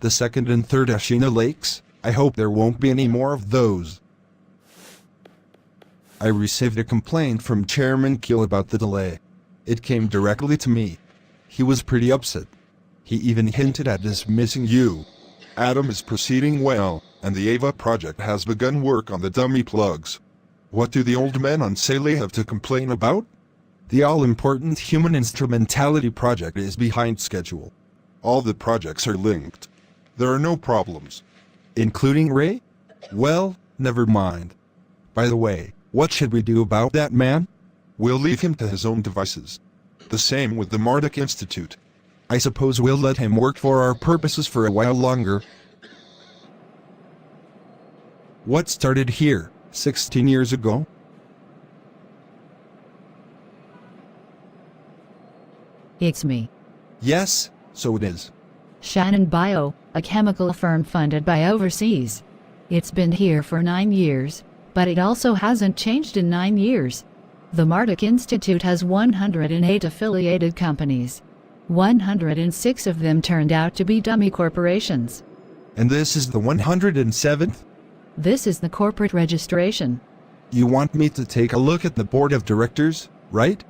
The second and third Ashina lakes, I hope there won't be any more of those. I received a complaint from Chairman Keel about the delay. It came directly to me. He was pretty upset. He even hinted at dismissing you. Adam is proceeding well, and the Ava project has begun work on the dummy plugs. What do the old men on Sele have to complain about? The all-important human instrumentality project is behind schedule. All the projects are linked. There are no problems. Including Ray? Well, never mind. By the way, what should we do about that man? We'll leave him to his own devices. The same with the Marduk Institute. I suppose we'll let him work for our purposes for a while longer. What started here, 16 years ago? It's me. Yes, so it is. Shannon Bio, a chemical firm funded by overseas. It's been here for 9 years, but it also hasn't changed in 9 years. The Marduk Institute has 108 affiliated companies. 106 of them turned out to be dummy corporations. And this is the 107th? This is the corporate registration. You want me to take a look at the board of directors, right?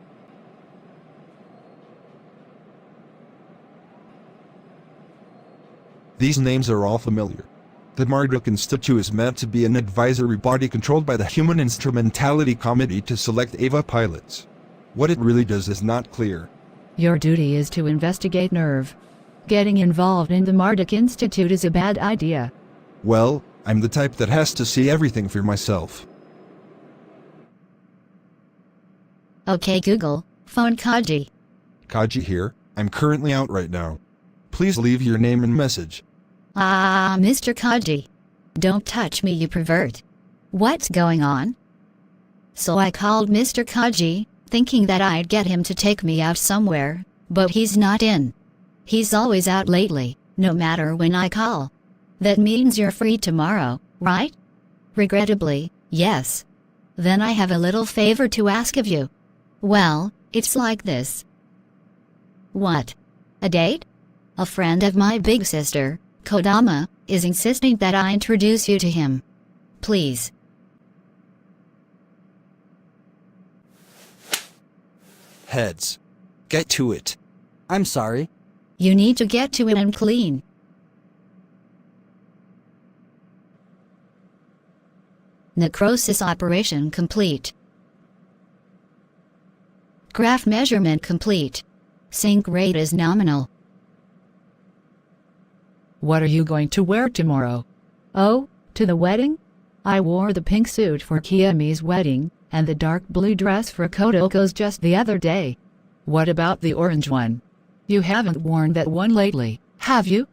These names are all familiar. The Marduk Institute is meant to be an advisory body controlled by the Human Instrumentality Committee to select Ava pilots. What it really does is not clear. Your duty is to investigate Nerve. Getting involved in the Marduk Institute is a bad idea. Well, I'm the type that has to see everything for myself. Okay Google, phone Kaji. Kaji here, I'm currently out right now. Please leave your name and message. Mr. Kaji. Don't touch me, you pervert. What's going on? So I called Mr. Kaji, thinking that I'd get him to take me out somewhere, but he's not in. He's always out lately, no matter when I call. That means you're free tomorrow, right? Regrettably, yes. Then I have a little favor to ask of you. Well, it's like this. What? A date? A friend of my big sister, Kodama, is insisting that I introduce you to him. Please. Heads. Get to it. I'm sorry. You need to get to it and clean. Necrosis operation complete. Graph measurement complete. Sync rate is nominal. What are you going to wear tomorrow? Oh, to the wedding? I wore the pink suit for Kiyomi's wedding, and the dark blue dress for Kotoko's just the other day. What about the orange one? You haven't worn that one lately, have you?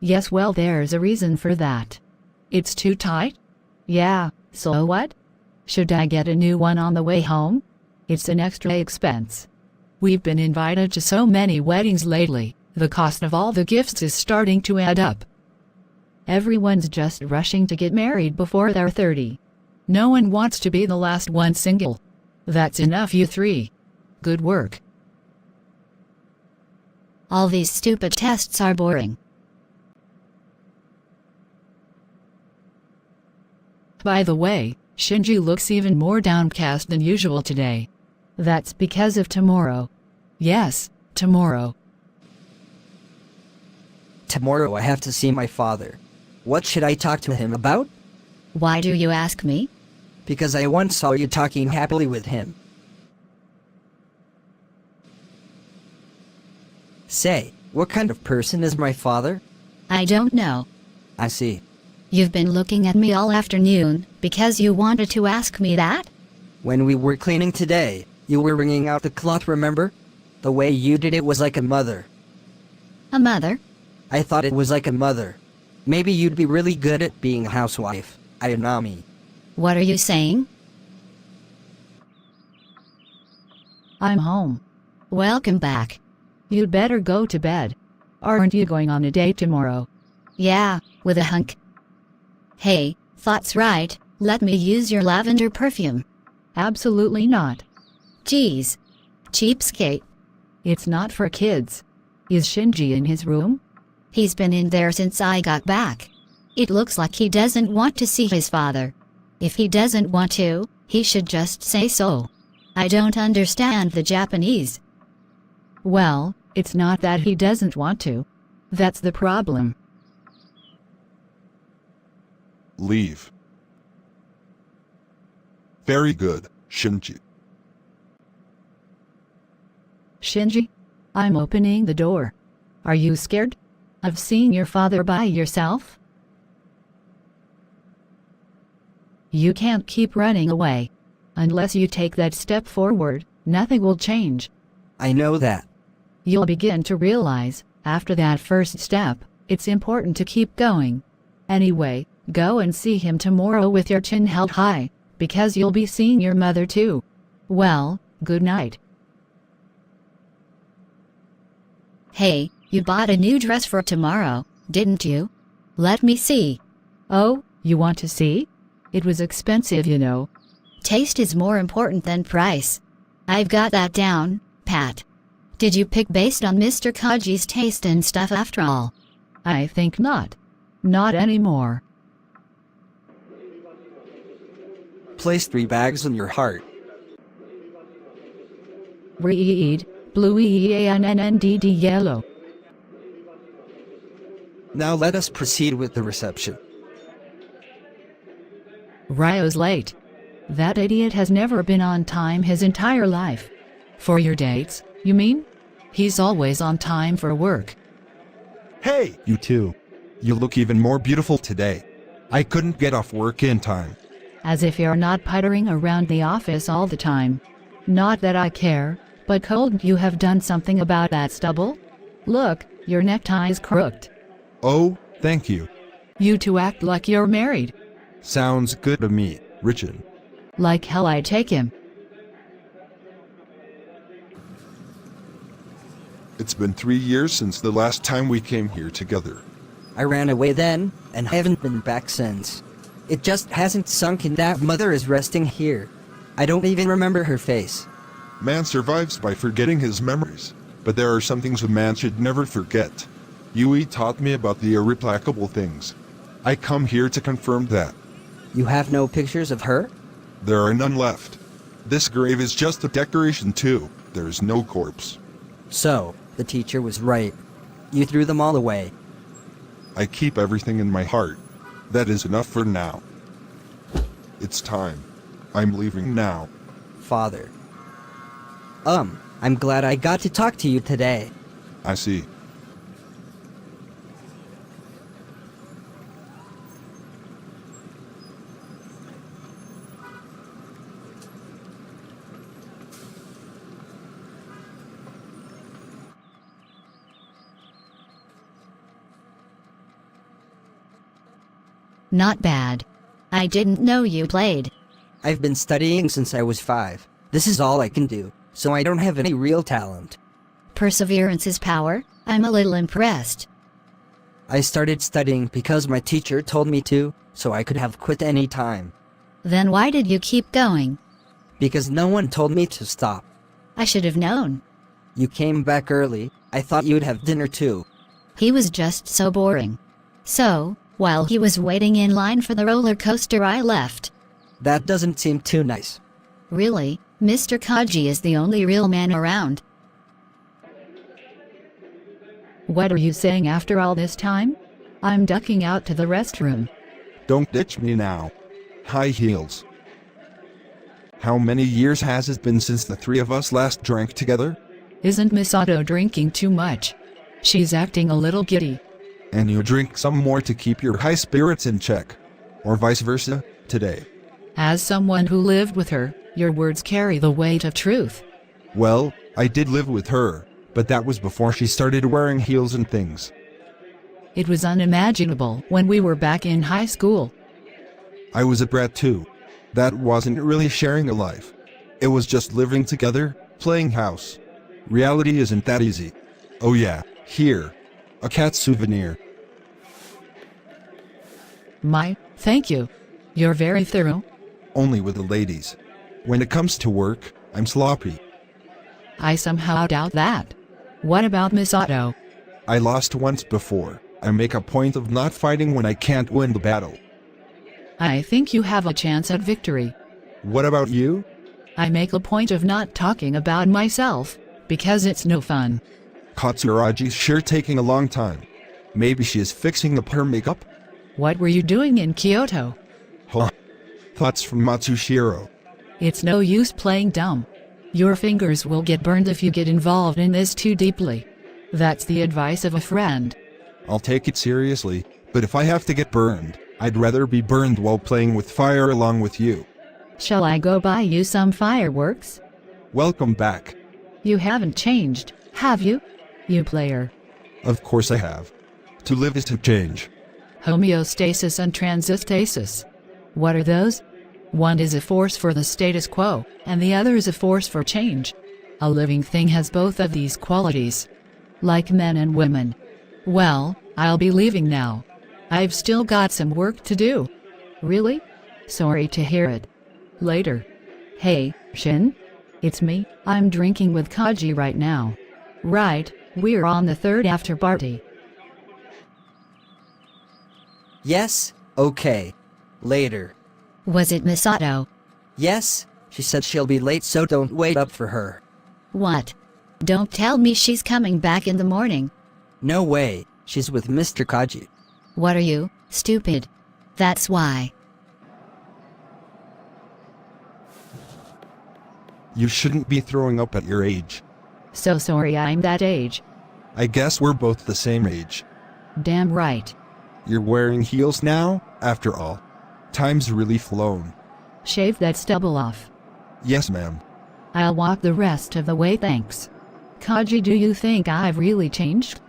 Yes, well, there's a reason for that. It's too tight? Yeah, so what? Should I get a new one on the way home? It's an extra expense. We've been invited to so many weddings lately. The cost of all the gifts is starting to add up. Everyone's just rushing to get married before they're 30. No one wants to be the last one single. That's enough, you three. Good work. All these stupid tests are boring. By the way, Shinji looks even more downcast than usual today. That's because of tomorrow. Yes, tomorrow. Tomorrow I have to see my father. What should I talk to him about? Why do you ask me? Because I once saw you talking happily with him. Say, what kind of person is my father? I don't know. I see. You've been looking at me all afternoon because you wanted to ask me that? When we were cleaning today, you were wringing out the cloth, remember? The way you did it was like a mother. A mother? I thought it was like a mother. Maybe you'd be really good at being a housewife, Ayanami. What are you saying? I'm home. Welcome back. You'd better go to bed. Aren't you going on a date tomorrow? Yeah, with a hunk. Hey, thought's right, let me use your lavender perfume. Absolutely not. Geez. Cheapskate. It's not for kids. Is Shinji in his room? He's been in there since I got back. It looks like he doesn't want to see his father. If he doesn't want to, he should just say so. I don't understand the Japanese. Well, it's not that he doesn't want to. That's the problem. Leave. Very good, Shinji. Shinji? I'm opening the door. Are you scared of seeing your father by yourself? You can't keep running away. Unless you take that step forward, nothing will change. I know that. You'll begin to realize, after that first step, it's important to keep going. Anyway, go and see him tomorrow with your chin held high, because you'll be seeing your mother too. Well, good night. Hey, you bought a new dress for tomorrow, didn't you? Let me see. Oh, you want to see? It was expensive, you know. Taste is more important than price. I've got that down, Pat. Did you pick based on Mr. Kaji's taste and stuff after all? I think not. Not anymore. Place 3 bags in your heart. Read, blue EANNNDD yellow. Now let us proceed with the reception. Ryo's late. That idiot has never been on time his entire life. For your dates, you mean? He's always on time for work. Hey, you two. You look even more beautiful today. I couldn't get off work in time. As if you're not puttering around the office all the time. Not that I care, but couldn't you have done something about that stubble? Look, your necktie's crooked. Oh, thank you. You two act like you're married. Sounds good to me, Richard. Like hell I take him. It's been 3 years since the last time we came here together. I ran away then, and haven't been back since. It just hasn't sunk in that mother is resting here. I don't even remember her face. Man survives by forgetting his memories, but there are some things a man should never forget. Yui taught me about the irreplaceable things. I come here to confirm that. You have no pictures of her? There are none left. This grave is just a decoration too. There is no corpse. So, the teacher was right. You threw them all away. I keep everything in my heart. That is enough for now. It's time. I'm leaving now. Father. I'm glad I got to talk to you today. I see. Not bad. I didn't know you played. I've been studying since I was 5. This is all I can do, so I don't have any real talent. Perseverance is power. I'm a little impressed. I started studying because my teacher told me to, so I could have quit any time. Then why did you keep going? Because no one told me to stop. I should have known. You came back early. I thought you'd have dinner too. He was just so boring. So, while he was waiting in line for the roller coaster, I left. That doesn't seem too nice. Really, Mr. Kaji is the only real man around. What are you saying after all this time? I'm ducking out to the restroom. Don't ditch me now. High heels. How many years has it been since the 3 of us last drank together? Isn't Misato drinking too much? She's acting a little giddy. And you drink some more to keep your high spirits in check. Or vice versa, today. As someone who lived with her, your words carry the weight of truth. Well, I did live with her, but that was before she started wearing heels and things. It was unimaginable when we were back in high school. I was a brat too. That wasn't really sharing a life. It was just living together, playing house. Reality isn't that easy. Oh yeah, here. A cat souvenir. Thank you. You're very thorough. Only with the ladies. When it comes to work, I'm sloppy. I somehow doubt that. What about Misato? I lost once before. I make a point of not fighting when I can't win the battle. I think you have a chance at victory. What about you? I make a point of not talking about myself, because it's no fun. Katsuragi's sure taking a long time. Maybe she is fixing up her makeup? What were you doing in Kyoto? Huh. Thoughts from Matsushiro. It's no use playing dumb. Your fingers will get burned if you get involved in this too deeply. That's the advice of a friend. I'll take it seriously, but if I have to get burned, I'd rather be burned while playing with fire along with you. Shall I go buy you some fireworks? Welcome back. You haven't changed, have you? You player. Of course I have. To live is to change. Homeostasis and transistasis. What are those? One is a force for the status quo, and the other is a force for change. A living thing has both of these qualities. Like men and women. Well, I'll be leaving now. I've still got some work to do. Really? Sorry to hear it. Later. Hey, Shin? It's me. I'm drinking with Kaji right now. Right, we're on the third after party. Yes, okay. Later. Was it Misato? Yes, she said she'll be late, so don't wait up for her. What? Don't tell me she's coming back in the morning. No way, she's with Mr. Kaji. What are you, stupid? That's why. You shouldn't be throwing up at your age. So sorry I'm that age. I guess we're both the same age. Damn right. You're wearing heels now, after all. Time's really flown. Shave that stubble off. Yes, ma'am. I'll walk the rest of the way, thanks. Kaji, do you think I've really changed?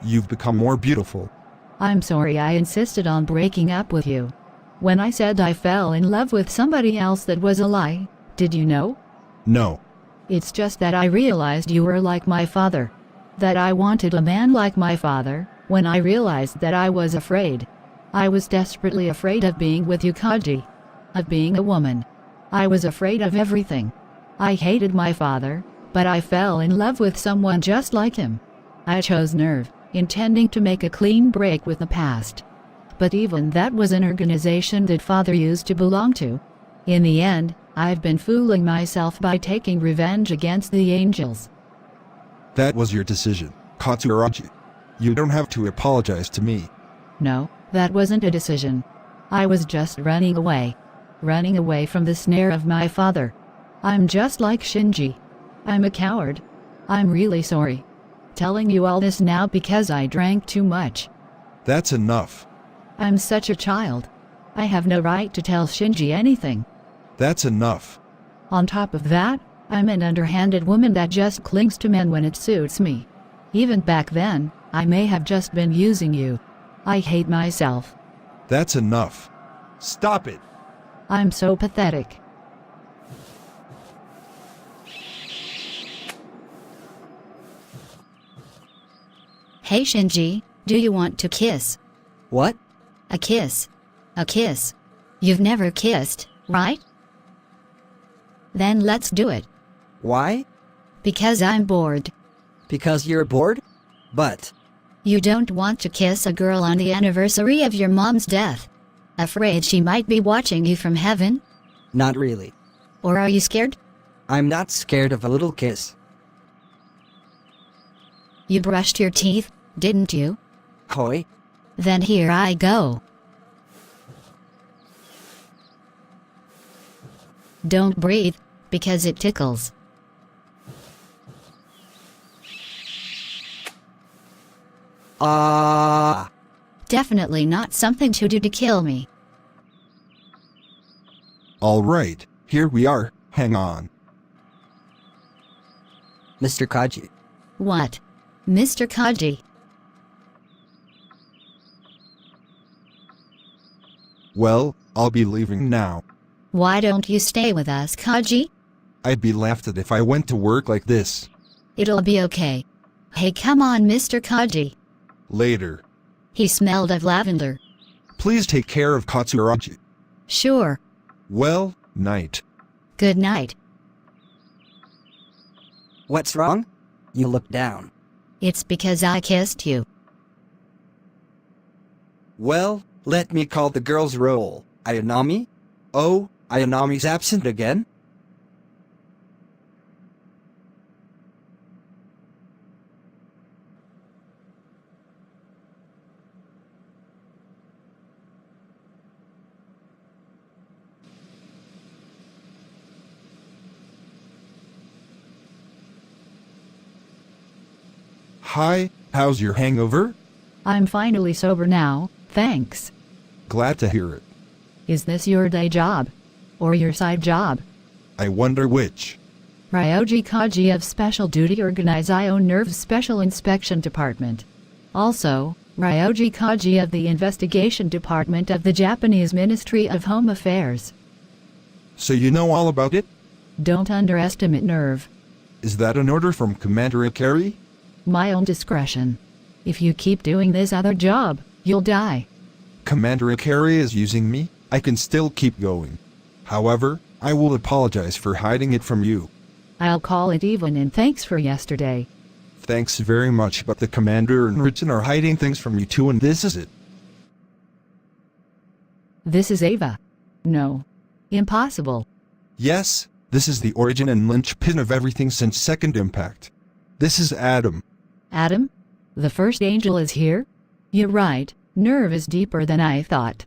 You've become more beautiful. I'm sorry I insisted on breaking up with you. When I said I fell in love with somebody else, that was a lie, did you know? No. It's just that I realized you were like my father. That I wanted a man like my father, when I realized that I was afraid. I was desperately afraid of being with you, Kaji. Of being a woman. I was afraid of everything. I hated my father, but I fell in love with someone just like him. I chose nerve, intending to make a clean break with the past. But even that was an organization that father used to belong to. In the end, I've been fooling myself by taking revenge against the angels. That was your decision, Katsuragi. You don't have to apologize to me. No, that wasn't a decision. I was just running away. Running away from the snare of my father. I'm just like Shinji. I'm a coward. I'm really sorry. Telling you all this now because I drank too much. That's enough. I'm such a child. I have no right to tell Shinji anything. That's enough. On top of that, I'm an underhanded woman that just clings to men when it suits me. Even back then, I may have just been using you. I hate myself. That's enough. Stop it. I'm so pathetic. Hey Shinji, do you want to kiss? What? A kiss. A kiss. You've never kissed, right? Then let's do it. Why? Because I'm bored. Because you're bored? But... You don't want to kiss a girl on the anniversary of your mom's death. Afraid she might be watching you from heaven? Not really. Or are you scared? I'm not scared of a little kiss. You brushed your teeth, didn't you? Hoi. Then here I go. Don't breathe, because it tickles. Ah. Definitely not something to do to kill me. All right, here we are. Hang on. Mr. Kaji. What? Mr. Kaji. Well, I'll be leaving now. Why don't you stay with us, Kaji? I'd be laughed at if I went to work like this. It'll be okay. Hey, come on, Mr. Kaji. Later. He smelled of lavender. Please take care of Katsuragi. Sure. Well, night. Good night. What's wrong? You look down. It's because I kissed you. Well, let me call the girl's roll. Ayanami? Oh, Ayanami's absent again? Hi, how's your hangover? I'm finally sober now, thanks. Glad to hear it. Is this your day job? Or your side job? I wonder which. Ryoji Kaji of Special Duty Organization Nerve Special Inspection Department. Also, Ryoji Kaji of the Investigation Department of the Japanese Ministry of Home Affairs. So you know all about it? Don't underestimate Nerve. Is that an order from Commander Ikari? My own discretion. If you keep doing this other job, you'll die. Commander Ikari is using me, I can still keep going. However, I will apologize for hiding it from you. I'll call it even and thanks for yesterday. Thanks very much, but the Commander and Ritson are hiding things from you too, and this is it. This is Ava. No. Impossible. Yes, this is the origin and linchpin of everything since Second Impact. This is Adam. Adam? The first angel is here? You're right, Nerve is deeper than I thought.